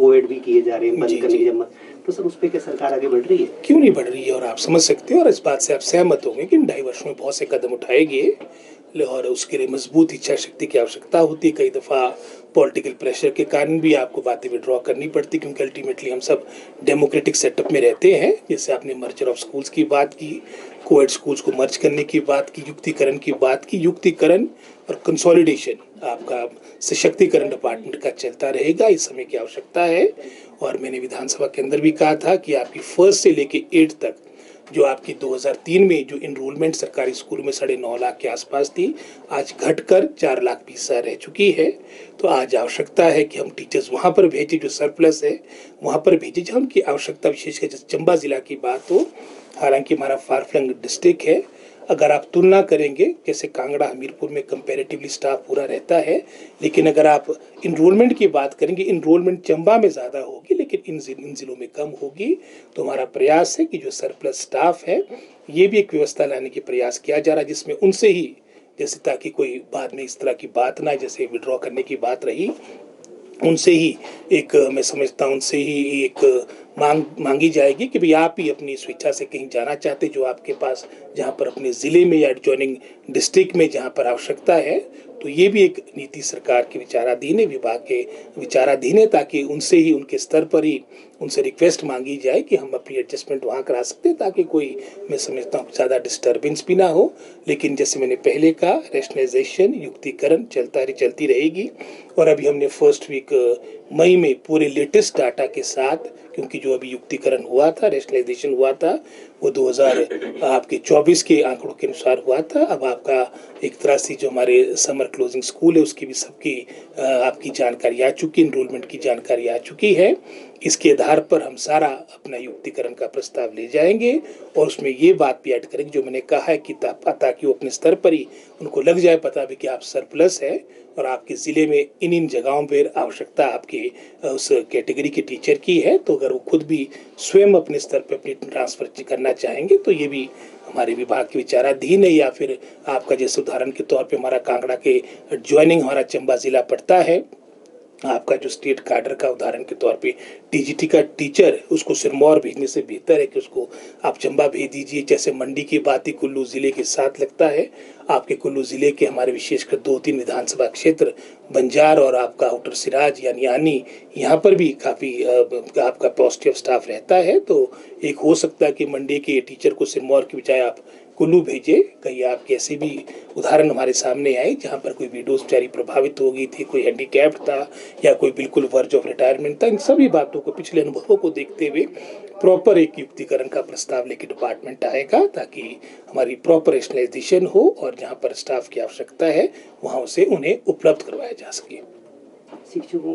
Coed भी किए जा रहे हैं बंद करने की जब, तो सर उस पर क्या सरकार आगे बढ़ रही है? क्यों नहीं बढ़ रही है? और आप समझ सकते हो और इस बात से आप सहमत होंगे कि इन 2.5 वर्षों में बहुत से कदम उठाए गए और उसके लिए मजबूत इच्छा शक्ति की आवश्यकता होती है। कई दफ़ा पॉलिटिकल प्रेशर के कारण भी आपको बातें विड्रॉ करनी पड़ती, क्योंकि अल्टीमेटली हम सब डेमोक्रेटिक सेटअप में रहते हैं। जैसे आपने मर्जर ऑफ स्कूल्स की बात की, कोएड स्कूल्स को मर्ज करने की बात की, युक्तिकरण की बात की। युक्तिकरण और कंसोलिडेशन आपका सशक्तिकरण डिपार्टमेंट का चलता रहेगा, इस समय की आवश्यकता है। और मैंने विधानसभा के अंदर भी कहा था कि आपकी 1st से लेके 8th तक जो आपकी 2003 में जो इनरोलमेंट सरकारी स्कूल में 9.5 लाख के आसपास थी, आज घटकर 4 लाख 20 हजार रह चुकी है। तो आज आवश्यकता है कि हम टीचर्स वहाँ पर भेजें, जो सरप्लस है वहाँ पर भेजें जहाँ उनकी आवश्यकता, विशेषकर जैसे चंबा जिला की बात हो। हालांकि हमारा फार फ्लंग डिस्ट्रिक्ट है, अगर आप तुलना करेंगे जैसे कांगड़ा हमीरपुर में कंपैरेटिवली स्टाफ पूरा रहता है, लेकिन अगर आप इनरोलमेंट की बात करेंगे, इनरोलमेंट चंबा में ज़्यादा होगी लेकिन इन जिलों में कम होगी। तो हमारा प्रयास है कि जो सरप्लस स्टाफ है ये भी एक व्यवस्था लाने की प्रयास किया जा रहा है, जिसमें उनसे ही जैसे ताकि कोई बाद में इस तरह की बात ना, जैसे विड्रॉ करने की बात रही, उनसे ही एक मैं समझता हूँ उनसे ही एक मांगी जाएगी कि भाई आप ही अपनी स्वेच्छा से कहीं जाना चाहते जो आपके पास, जहाँ पर अपने ज़िले में या एडजॉइनिंग डिस्ट्रिक्ट में जहाँ पर आवश्यकता है। तो ये भी एक नीति सरकार के विचाराधीन है, विभाग के विचाराधीन है, ताकि उनसे ही उनके स्तर पर ही उनसे रिक्वेस्ट मांगी जाए कि हम अपनी एडजस्टमेंट वहाँ करा सकते हैं, ताकि कोई मैं समझता हूँ ज़्यादा डिस्टर्बेंस भी ना हो। लेकिन जैसे मैंने पहले कहा, रैशनलाइजेशन युक्तिकरण चलती रहेगी। और अभी हमने 1st वीक मई में पूरे लेटेस्ट डाटा के साथ, क्योंकि जो अभी युक्तिकरण हुआ था, रैशनलाइजेशन हुआ था, वो 2024 के आंकड़ों के अनुसार हुआ था। अब आपका एक तरह से जो हमारे समर क्लोजिंग स्कूल है उसकी भी सबकी आपकी जानकारी आ चुकी, इनरोलमेंट की जानकारी आ चुकी है। इसके आधार पर हम सारा अपना युक्तिकरण का प्रस्ताव ले जाएंगे और उसमें ये बात भी ऐड करेंगे जो मैंने कहा है कि ताकि वो अपने स्तर पर ही उनको लग जाए पता भी कि आप सरप्लस है और आपके ज़िले में इन जगहों पर आवश्यकता आपके उस कैटेगरी के टीचर की है। तो अगर वो खुद भी स्वयं अपने स्तर पर अपनी ट्रांसफ़र करना चाहेंगे तो ये भी हमारे विभाग के विचाराधीन है। या फिर आपका जैसे उदाहरण के तौर पे हमारा कांगड़ा के ज्वाइनिंग हमारा चंबा ज़िला पड़ता है, आपका जो स्टेट कार्डर का उदाहरण के तौर पे टीजीटी का टीचर, उसको सिरमौर भेजने से बेहतर है कि उसको आप चंबा भेज दीजिए। जैसे मंडी की बात ही कुल्लू ज़िले के साथ लगता है, आपके कुल्लू ज़िले के हमारे विशेषकर 2-3 विधानसभा क्षेत्र बंजार और आपका आउटर सिराज यानी आनी, यहाँ पर भी काफ़ी आपका पॉजिटिव स्टाफ रहता है। तो एक हो सकता है कि मंडी के टीचर को सिरमौर की बजाय आप कुल्लू भेजे। कहीं आप कैसे भी उदाहरण हमारे सामने आए जहाँ पर कोई विडोज बेचारी प्रभावित हो गई थी, कोई हैंडीकैप्ड था या कोई बिल्कुल वर्ज ऑफ रिटायरमेंट था। इन सभी बातों को, पिछले अनुभवों को देखते हुए प्रॉपर एक युक्तिकरण का प्रस्ताव लेकर डिपार्टमेंट आएगा, ताकि हमारी प्रॉपर रैशनलाइजेशन हो और जहाँ पर स्टाफ की आवश्यकता है वहाँ उसे उन्हें उपलब्ध करवाया जा सके। शिक्षकों